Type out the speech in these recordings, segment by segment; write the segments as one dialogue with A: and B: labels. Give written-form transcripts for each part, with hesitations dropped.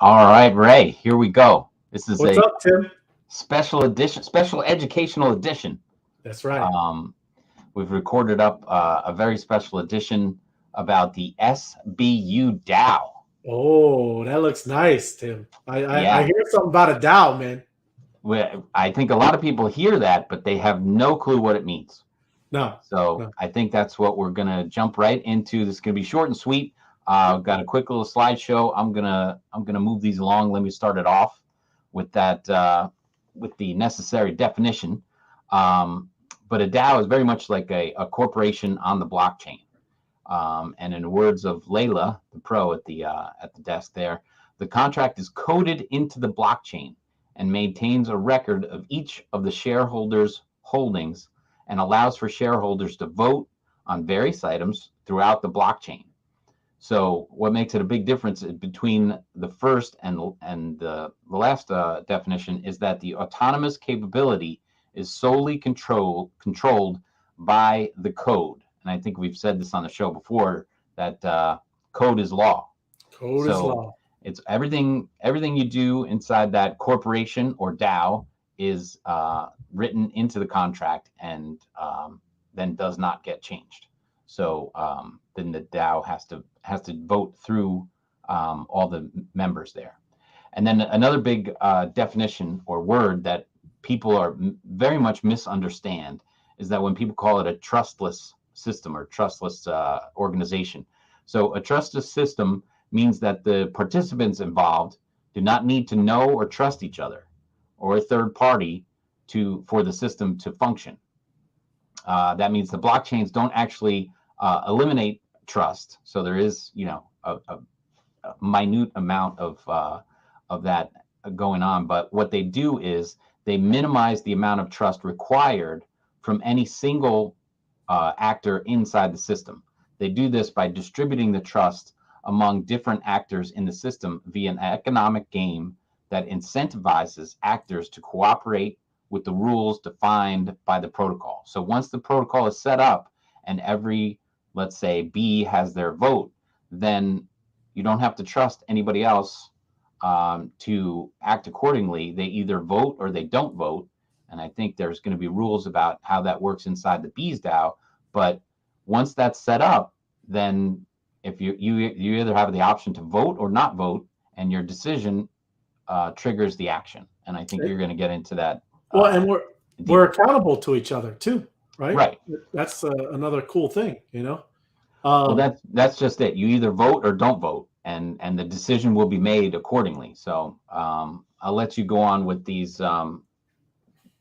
A: All right, Ray, here we go. This is
B: What's
A: a
B: up, Tim?
A: special edition, special educational edition.
B: That's right.
A: Um, we've recorded up a very special edition about the SBU DAO.
B: Oh, that looks nice, Tim. I
A: Yeah,
B: hear something about a DAO, man.
A: I think a lot of people hear that, but they have no clue what it means.
B: No,
A: So
B: no.
A: I think that's what we're gonna jump right into. This is gonna be short and sweet. Got a quick little slideshow. I'm gonna move these along. Let me start it off with that with the necessary definition. Um, but a DAO is very much like a corporation on the blockchain. And in the words of Layla, the pro at the desk there, the contract is coded into the blockchain and maintains a record of each of the shareholders' holdings and allows for shareholders to vote on various items throughout the blockchain. So, what makes it a big difference between the first and the last definition is that the autonomous capability is solely controlled by the code. And I think we've said this on the show before that code is law.
B: Code is
A: So
B: law.
A: it's everything you do inside that corporation or DAO is written into the contract and then does not get changed. So then the DAO has to vote through all the members there. And then another big definition or word that people are very much misunderstand is that when people call it a trustless system or trustless organization. So a trustless system means that the participants involved do not need to know or trust each other or a third party for the system to function. That means the blockchains don't actually eliminate trust. So there is, a minute amount of that going on. But what they do is they minimize the amount of trust required from any single actor inside the system. They do this by distributing the trust among different actors in the system via an economic game that incentivizes actors to cooperate with the rules defined by the protocol. So once the protocol is set up and every, let's say, B has their vote, then you don't have to trust anybody else to act accordingly. They either vote or they don't vote. And I think there's going to be rules about how that works inside the Bees DAO. But once that's set up, then if you either have the option to vote or not vote, and your decision triggers the action. And I think you're going to get into that.
B: Well, and we're accountable to each other too, right?
A: Right.
B: That's another cool thing,
A: Well, that's just it. You either vote or don't vote, and the decision will be made accordingly. So I'll let you go on with these.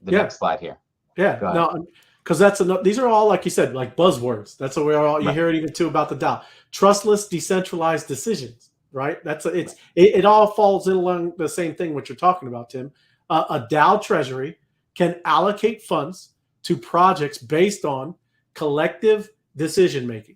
A: Next slide here.
B: Yeah. No, because these are all, like you said, like buzzwords. That's what you hear it even too about the DAO. Trustless, decentralized decisions, right? It all falls in along the same thing what you're talking about, Tim. A DAO treasury can allocate funds to projects based on collective decision making,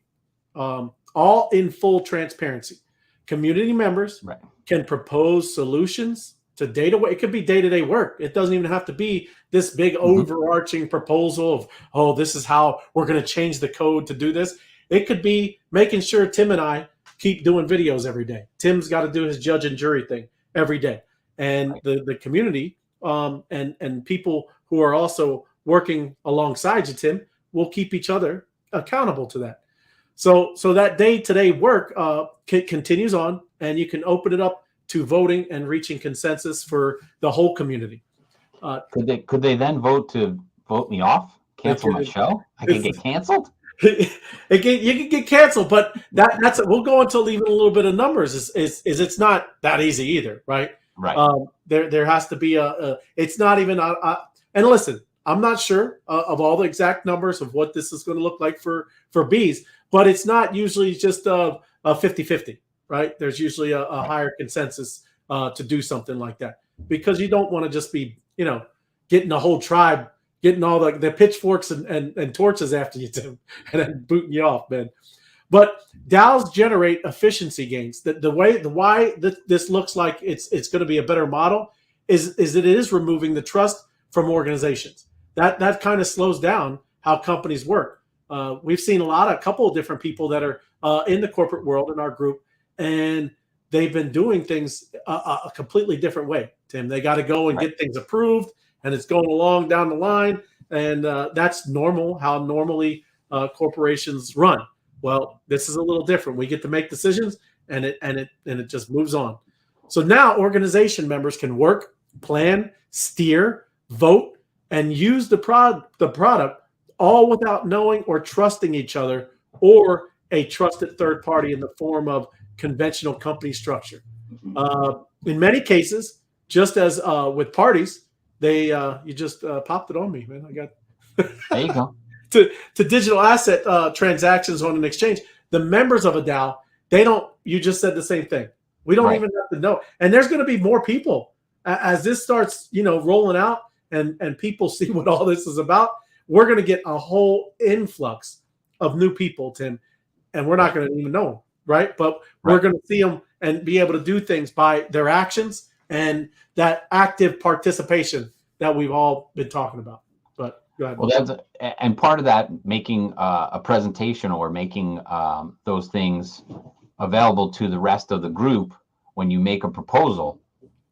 B: all in full transparency. Community members can propose solutions to data. It could be day-to-day work. It doesn't even have to be this big overarching proposal of, this is how we're going to change the code to do this. It could be making sure Tim and I keep doing videos every day. Tim's got to do his judge and jury thing every day. And the community and people who are also working alongside you, Tim, will keep each other accountable to that. So that day-to-day work continues on, and you can open it up to voting and reaching consensus for the whole community.
A: Could they then vote to vote me off, cancel my show? I can get canceled.
B: You can get canceled, but that's we'll go into even a little bit of numbers. Is it's not that easy either, right?
A: Right.
B: There has to be it's not even and listen, I'm not sure of all the exact numbers of what this is going to look like for bees, but it's not usually just a 50-50, right? There's usually a higher consensus to do something like that, because you don't want to just be, getting the whole tribe, getting all the pitchforks and torches after you, Tim, and then booting you off, man. But DAOs generate efficiency gains. Why this looks like it's going to be a better model is that it is removing the trust from organizations. That kind of slows down how companies work. We've seen a couple of different people that are in the corporate world in our group, and they've been doing things a completely different way, Tim. They got to go and get things approved, and it's going along down the line. And that's normal, how normally corporations run. Well, this is a little different. We get to make decisions, and it just moves on. So now organization members can work, plan, steer, vote, and use the product all without knowing or trusting each other or a trusted third party in the form of conventional company structure. In many cases, just as with parties, they you just popped it on me, man. I got
A: there you go.
B: to digital asset transactions on an exchange. The members of a DAO, they don't. You just said the same thing. We don't even have to know. And there's going to be more people as this starts, rolling out and people see what all this is about. We're going to get a whole influx of new people, Tim, and we're not going to even know them, right? But we're going to see them and be able to do things by their actions and that active participation that we've all been talking about. But go ahead.
A: Well, and part of that, making a presentation or making those things available to the rest of the group when you make a proposal,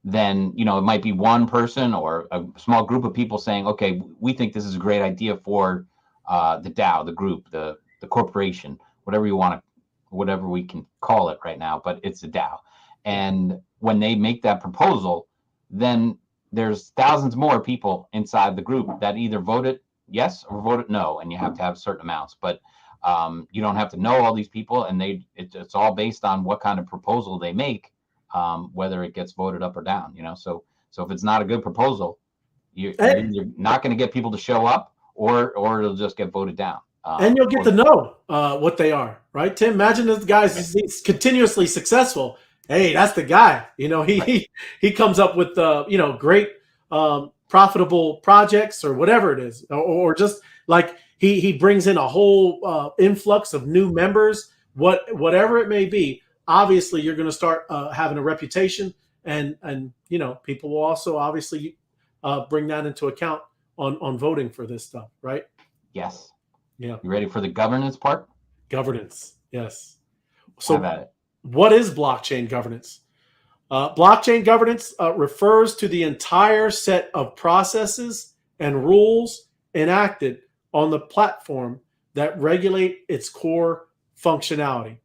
A: then it might be one person or a small group of people saying, okay, we think this is a great idea for the DAO, the group, the corporation, whatever you want to, whatever we can call it right now, but it's a DAO. And when they make that proposal, then there's thousands more people inside the group that either voted yes or voted no, and you have to have certain amounts. But you don't have to know all these people, and it's all based on what kind of proposal they make, whether it gets voted up or down. So if it's not a good proposal, you're not going to get people to show up, or it'll just get voted down.
B: And you'll get to know what they are, right, Tim? Imagine this guy's he's continuously successful. Hey, that's the guy. He comes up with great profitable projects or whatever it is, or just like he brings in a whole influx of new members. Whatever it may be, obviously you're going to start having a reputation, and people will also obviously bring that into account on voting for this stuff, right?
A: Yes.
B: Yeah.
A: You ready for the governance part?
B: Governance, yes. So
A: Have at it.
B: What is blockchain governance? Blockchain governance refers to the entire set of processes and rules enacted on the platform that regulate its core functionality,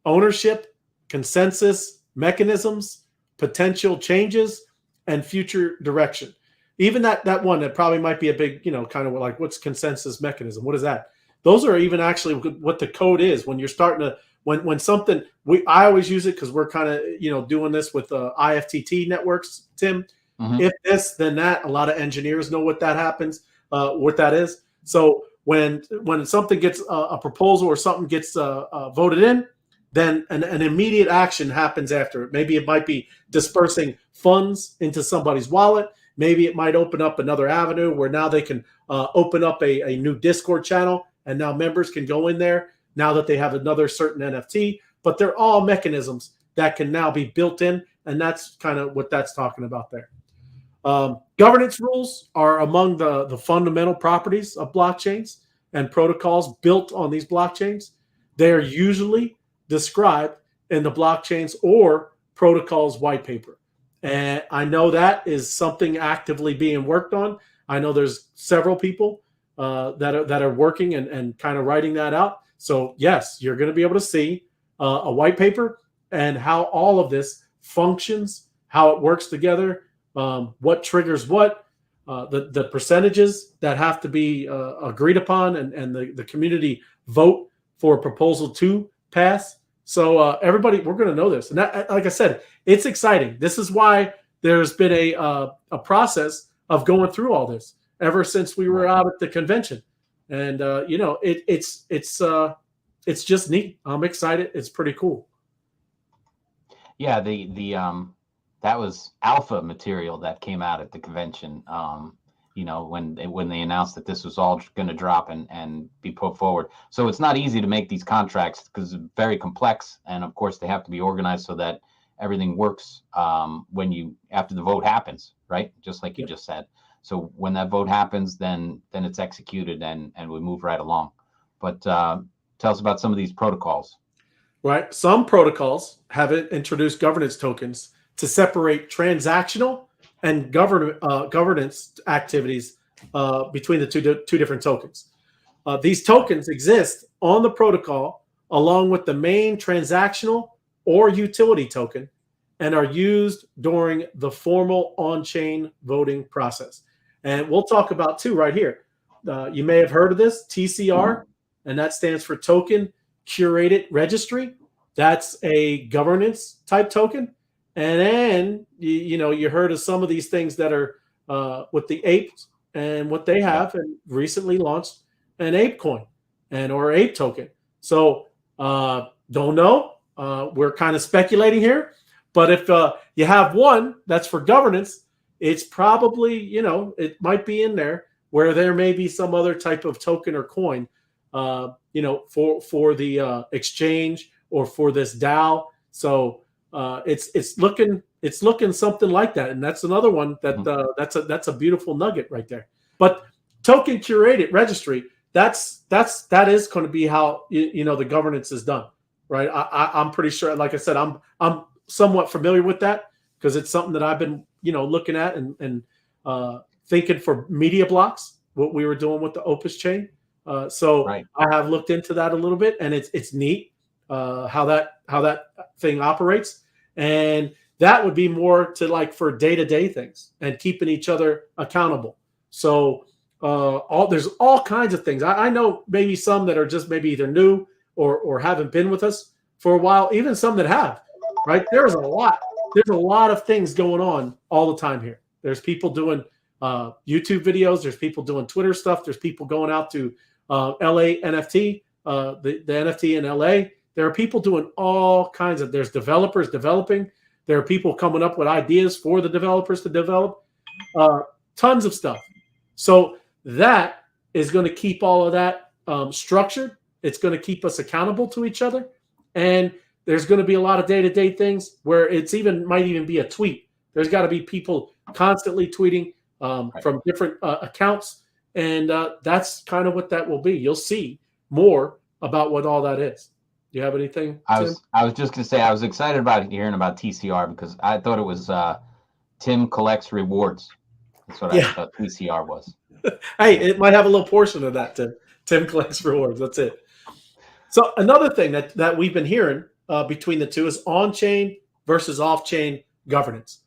B: ownership, consensus, mechanisms, potential changes, and future direction. Even that one that probably might be a big, kind of like, what's consensus mechanism? What is that? Those are even actually what the code is when you're starting to, when something, I always use it because we're kind of, doing this with IFTT networks, Tim. Mm-hmm. If this, then that. A lot of engineers know what that happens, what that is. So when something gets a proposal or something gets voted in, then an immediate action happens after it. Maybe it might be dispersing funds into somebody's wallet. Maybe it might open up another avenue where now they can open up a new Discord channel, and now members can go in there now that they have another certain NFT. But they're all mechanisms that can now be built in, and that's kind of what that's talking about there. Governance rules are among the fundamental properties of blockchains and protocols built on these blockchains. They are usually described in the blockchains or protocols white paper. And I know that is something actively being worked on. I know there's several people that are working and kind of writing that out. So yes, you're going to be able to see a white paper and how all of this functions, how it works together, what triggers what, the percentages that have to be agreed upon, and the community vote for a proposal to pass. So everybody, we're going to know this. And that, like I said, it's exciting. This is why there's been a process of going through all this ever since we were out at the convention. And, it's just neat. I'm excited. It's pretty cool.
A: Yeah, that was alpha material that came out at the convention. When they announced that this was all going to drop and be put forward. So it's not easy to make these contracts because it's very complex, and of course they have to be organized so that everything works after the vote happens, right? Just like you just said. So when that vote happens, then it's executed and we move right along. But tell us about some of these protocols.
B: right? Some protocols have introduced governance tokens to separate transactional and governance activities between the two different tokens. These tokens exist on the protocol along with the main transactional or utility token and are used during the formal on-chain voting process. And we'll talk about two right here. You may have heard of this, TCR, and that stands for Token Curated Registry. That's a governance type token. And then, you heard of some of these things that are with the apes and what they have, and recently launched an ape coin or ape token. So don't know. We're kind of speculating here. But if you have one that's for governance, it's probably, it might be in there where there may be some other type of token or coin, for the exchange or for this DAO. So it's looking something like that, and that's another one that that's a beautiful nugget right there. But token curated registry, that is going to be how the governance is done, right? I'm pretty sure. Like I said, I'm somewhat familiar with that because it's something that I've been looking at and thinking for media blocks, what we were doing with the Opus chain. So right. I have looked into that a little bit, and it's neat how that thing operates, and that would be more to like for day-to-day things and keeping each other accountable. So there's all kinds of things. I know maybe some that are just maybe either new or haven't been with us for a while, even some that have. Right, there's a lot of things going on all the time here. There's people doing YouTube videos. There's people doing Twitter stuff. There's people going out to LA NFT, the NFT in LA. There are people doing all kinds of. There's developers developing. There are people coming up with ideas for the developers to develop. Tons of stuff. So that is going to keep all of that structured. It's going to keep us accountable to each other, and there's going to be a lot of day-to-day things where might even be a tweet. There's got to be people constantly tweeting from different accounts, and that's kind of what that will be. You'll see more about what all that is. Do you have anything, Tim?
A: I was just going to say I was excited about hearing about TCR because I thought it was Tim collects rewards. That's what I thought TCR was.
B: Hey, it might have a little portion of that, Tim. Tim collects rewards. That's it. So another thing that we've been hearing between the two is on-chain versus off-chain governance.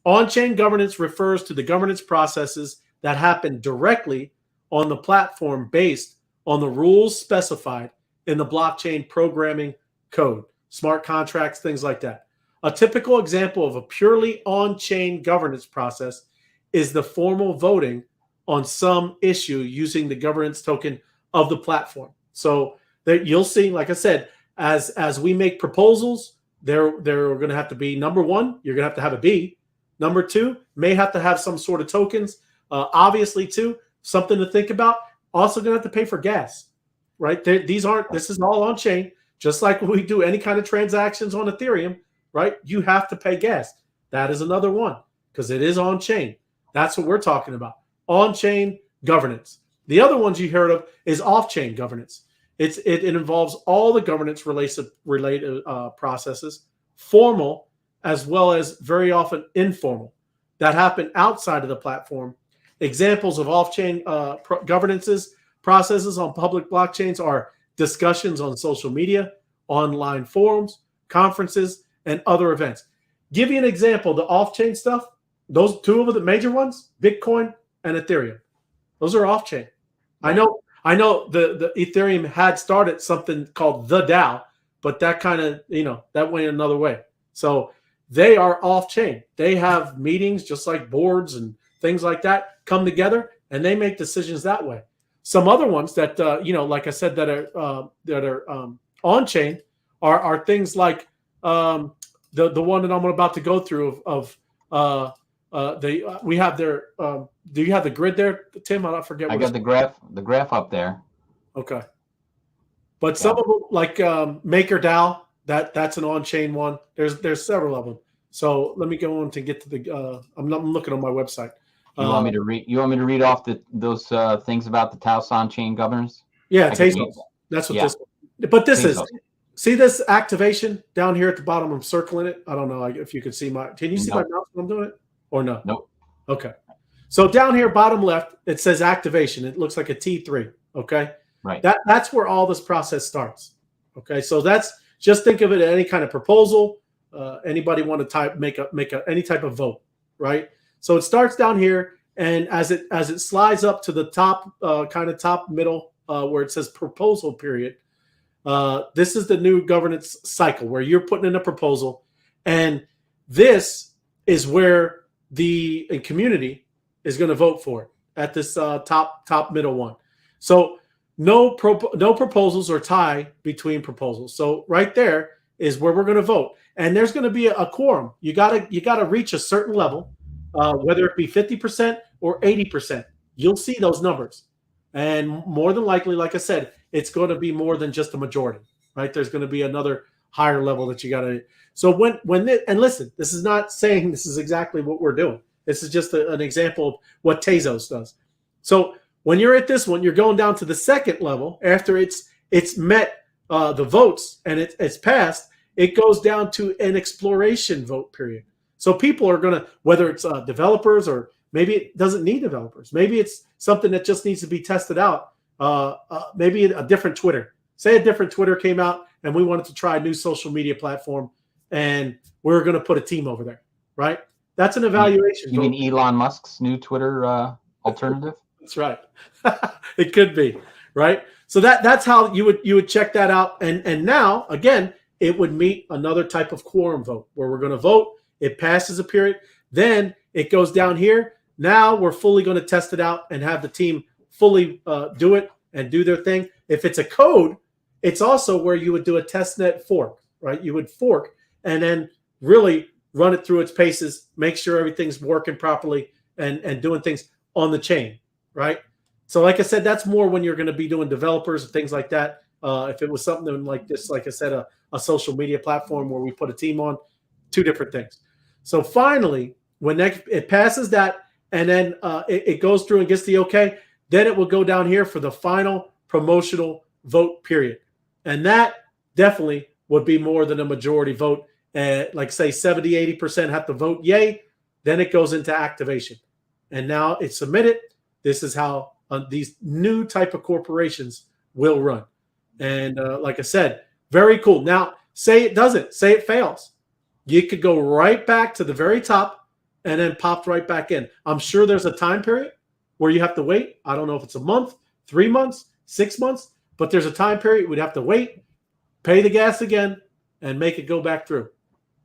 B: On-chain governance refers to the governance processes that happen directly on the platform based on the rules specified in the blockchain programming code, smart contracts, things like that. A typical example of a purely on-chain governance process is the formal voting on some issue using the governance token of the platform. So that you'll see, like I said, as we make proposals, they're going to have to be, number one, you're going to have a B. Number two, may have to have some sort of tokens. Obviously, too, something to think about. Also going to have to pay for gas, right? This is all on chain. Just like when we do any kind of transactions on Ethereum, right? You have to pay gas. That is another one because it is on chain. That's what we're talking about. On chain governance. The other ones you heard of is off chain governance. It involves all the governance related processes, formal as well as very often informal, that happen outside of the platform. Examples of off-chain governances processes on public blockchains are discussions on social media, online forums, conferences, and other events. Give you an example, the off-chain stuff, those two of the major ones, Bitcoin and Ethereum. Those are off-chain. Right. I know the Ethereum had started something called the DAO, but that kind of, that went another way. So they are off-chain. They have meetings just like boards and things like that come together, and they make decisions that way. Some other ones that, like I said, that are on-chain are things like the one that I'm about to go through we have their. Do you have the grid there, Tim? I forget.
A: I got the graph up there. Okay.
B: But some of them, like MakerDAO, that's an on-chain one. There's several of them. So let me go on to get to the. I'm looking on my website.
A: You want me to read? You want me to read off those things about the Taos on-chain governance?
B: Yeah, Tezos. That's what this. But this Tezos. see this activation down here at the bottom? I'm circling it. I don't know if you can see can you see my
A: Nope.
B: mouse when I'm doing it or no?
A: Nope.
B: Okay. So down here, bottom left, it says activation. It looks like a T3. Okay.
A: Right.
B: That's where all this process starts. Okay. So just think of it as any kind of proposal. Anybody want to make any type of vote, right? So it starts down here, and as it slides up to the top, kind of top middle, where it says proposal period. This is the new governance cycle where you're putting in a proposal, and this is where the community is going to vote for it at this top middle one. So no proposals or tie between proposals. So right there is where we're going to vote, and there's going to be a quorum. You gotta reach a certain level, whether it be 50% or 80%. You'll see those numbers, and more than likely, like I said, it's going to be more than just a majority, right? There's going to be another higher level that you got to. So and listen, this is not saying this is exactly what we're doing. This is just an example of what Tezos does. So when you're at this one, you're going down to the second level after it's met the votes and it's passed. It goes down to an exploration vote period. So people are going to, whether it's developers or maybe it doesn't need developers. Maybe it's something that just needs to be tested out. Maybe a different Twitter. Say a different Twitter came out and we wanted to try a new social media platform, and we're going to put a team over there, right? That's an evaluation.
A: You mean Elon Musk's new Twitter alternative?
B: That's right. It could be, right? So that's how you would check that out. And now, again, it would meet another type of quorum vote where we're going to vote. It passes a period. Then it goes down here. Now we're fully going to test it out and have the team fully do it and do their thing. If it's a code, it's also where you would do a testnet fork, right? You would fork and then really run it through its paces, make sure everything's working properly and doing things on the chain, right? So like I said, that's more when you're going to be doing developers and things like that. If it was something like this, like I said, a social media platform where we put a team on, two different things. So finally, when it passes that and then it goes through and gets the okay, then it will go down here for the final promotional vote period. And that definitely would be more than a majority vote. Like say 70, 80% have to vote yay. Then it goes into activation. And now it's submitted. This is how these new type of corporations will run. And like I said, very cool. Now, say it doesn't. Say it fails. You could go right back to the very top and then pop right back in. I'm sure there's a time period where you have to wait. I don't know if it's a month, 3 months, 6 months, but there's a time period we'd have to wait, pay the gas again, and make it go back through,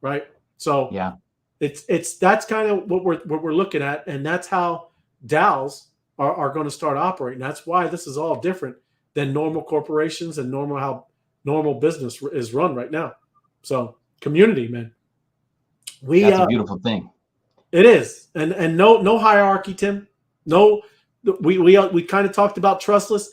B: right? So
A: yeah,
B: that's kind of what we're looking at, and that's how DAOs are going to start operating. That's why this is all different than normal corporations and how normal business is run right now. So community, man.
A: That's a beautiful thing.
B: It is, and no hierarchy, Tim. No, we kind of talked about trustless.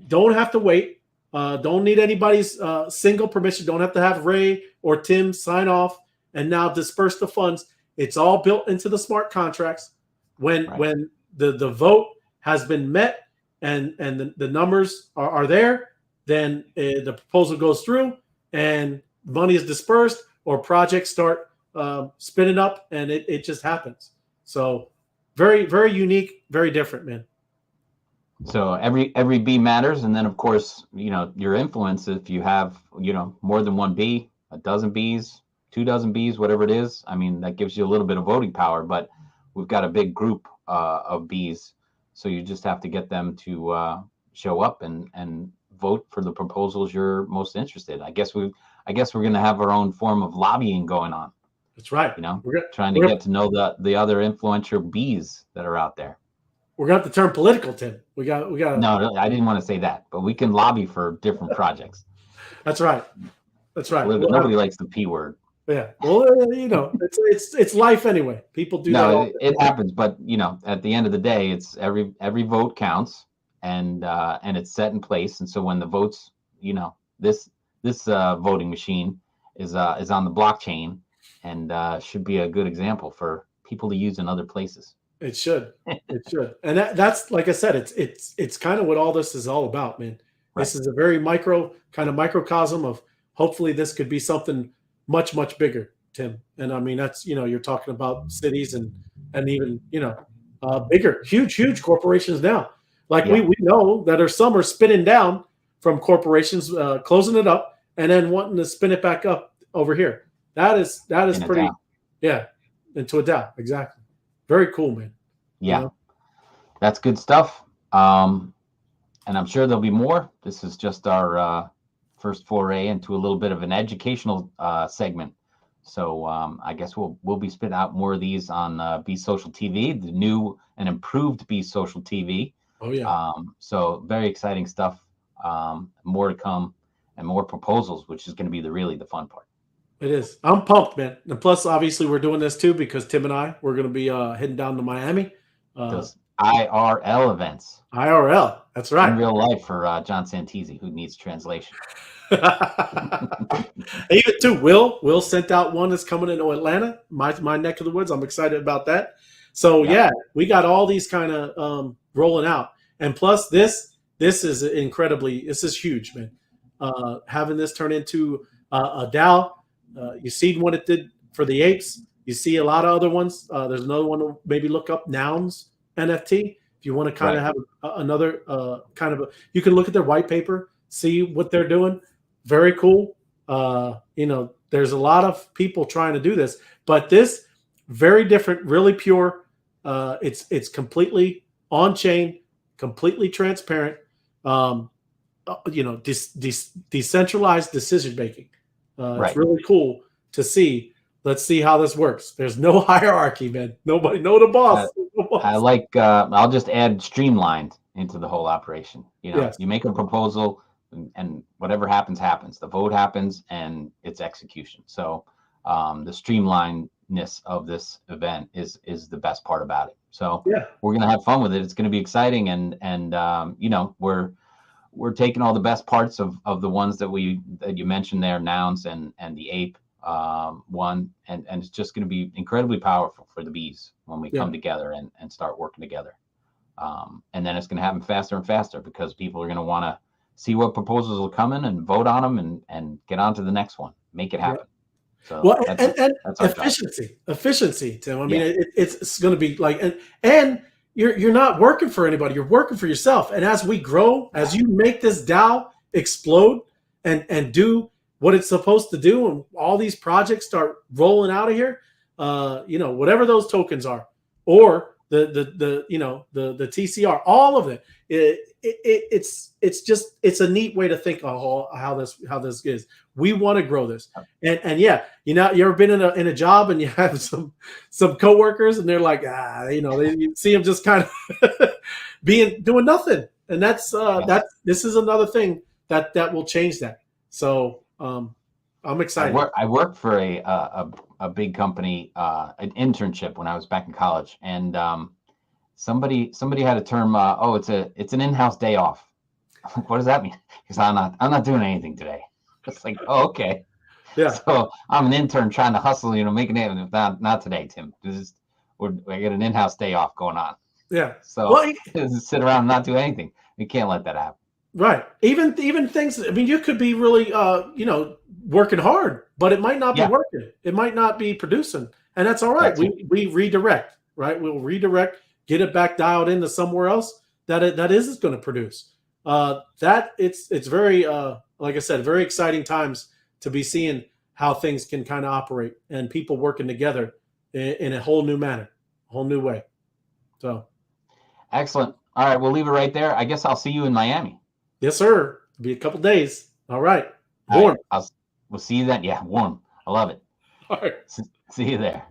B: Don't have to wait. Don't need anybody's single permission. Don't have to have Ray or Tim sign off and now disperse the funds. It's all built into the smart contracts. When the vote has been met and the numbers are there, then the proposal goes through and money is dispersed or projects start spinning up, and it just happens. So very, very unique, very different, man.
A: So every bee matters, and then of course, your influence. If you have more than one bee, a dozen bees, 2 dozen bees, whatever it is, I mean that gives you a little bit of voting power. But we've got a big group of bees, so you just have to get them to show up and vote for the proposals you're most interested in. I guess we're going to have our own form of lobbying going on.
B: That's right.
A: Trying to get to know the other influential bees that are out there.
B: We're going to have to turn political, Tim. We got.
A: No, I didn't want to say that, but we can lobby for different projects.
B: That's right. That's right.
A: Nobody likes the P word.
B: Yeah. Well, it's life anyway. People do.
A: No, it happens, but at the end of the day, it's every vote counts, and it's set in place. And so when the votes, this voting machine is on the blockchain, and should be a good example for people to use in other places.
B: It should. It should. And that's like I said, it's kind of what all this is all about, man. Right. This is a very microcosm of hopefully this could be something much, much bigger, Tim. And I mean, that's, you're talking about cities and even, bigger, huge corporations now. Like
A: Yeah.
B: we know that some are spinning down from corporations, closing it up and then wanting to spin it back up over here. That is pretty, into a DAO. Exactly. Very cool, man.
A: Yeah. That's good stuff. And I'm sure there'll be more. This is just our first foray into a little bit of an educational segment. So I guess we'll be spitting out more of these on Be Social TV, the new and improved Be Social TV.
B: Oh yeah.
A: So very exciting stuff. More to come and more proposals, which is going to be really the fun part.
B: It is. I'm pumped, man. And plus, obviously, we're doing this too because Tim and we're going to be heading down to Miami.
A: Those IRL events.
B: IRL. That's right.
A: In real life for John Santisi, who needs translation.
B: Even too, Will sent out one that's coming into Atlanta, my neck of the woods. I'm excited about that. So yeah, we got all these kind of rolling out, and plus this is this is huge, man. Having this turn into a DAO, you see what it did for the apes. You see a lot of other ones. There's another one to maybe look up, Nouns NFT. If you want to kind of have another you can look at their white paper, see what they're doing. Very cool. There's a lot of people trying to do this, but this very different, really pure. It's completely on chain, completely transparent. Decentralized decision making. It's really cool to see. Let's see how this works. There's no hierarchy, man. Nobody know the boss.
A: I like. I'll just add streamlined into the whole operation. You make a proposal, and whatever happens. The vote happens, and it's execution. So the streamlinedness of this event is the best part about it. So we're gonna have fun with it. It's gonna be exciting, and we're taking all the best parts of the ones that you mentioned there, Nouns and the ape one, and it's just going to be incredibly powerful for the bees when we come together and start working together. And then it's going to happen faster and faster because people are going to want to see what proposals are coming and vote on them and get on to the next one, make it happen. So that's
B: efficiency, Tim. I mean, it's going to be like, and you're not working for anybody. You're working for yourself. And as we grow, as you make this DAO explode and do what it's supposed to do, and all these projects start rolling out of here, whatever those tokens are, or the TCR, all of it, it's a neat way to think of how this is. We want to grow this, and you ever been in a job and you have some coworkers and they're like, you see them just kind of doing nothing, and this is another thing that will change that. So I'm excited.
A: I worked for a big company, an internship when I was back in college, and somebody had a term. It's an in-house day off. What does that mean? Because I'm not doing anything today. It's like, oh, okay. Yeah. So I'm an intern trying to hustle, making it. Not today, Tim. I get an in-house day off going on.
B: Yeah.
A: So sit around and not do anything. We can't let that happen.
B: Right. Even things. I mean, you could be really, working hard, but it might not be working. It might not be producing, and that's all right. We redirect. Right. We'll redirect, get it back dialed into somewhere else that is going to produce. It's very, like I said, very exciting times to be seeing how things can kind of operate and people working together in a whole new manner, a whole new way. So,
A: excellent. All right, we'll leave it right there. I guess I'll see you in Miami.
B: Yes, sir. It'll be a couple days. All right. Warm.
A: We'll see you then. Yeah, warm. I love it.
B: All right.
A: See you there.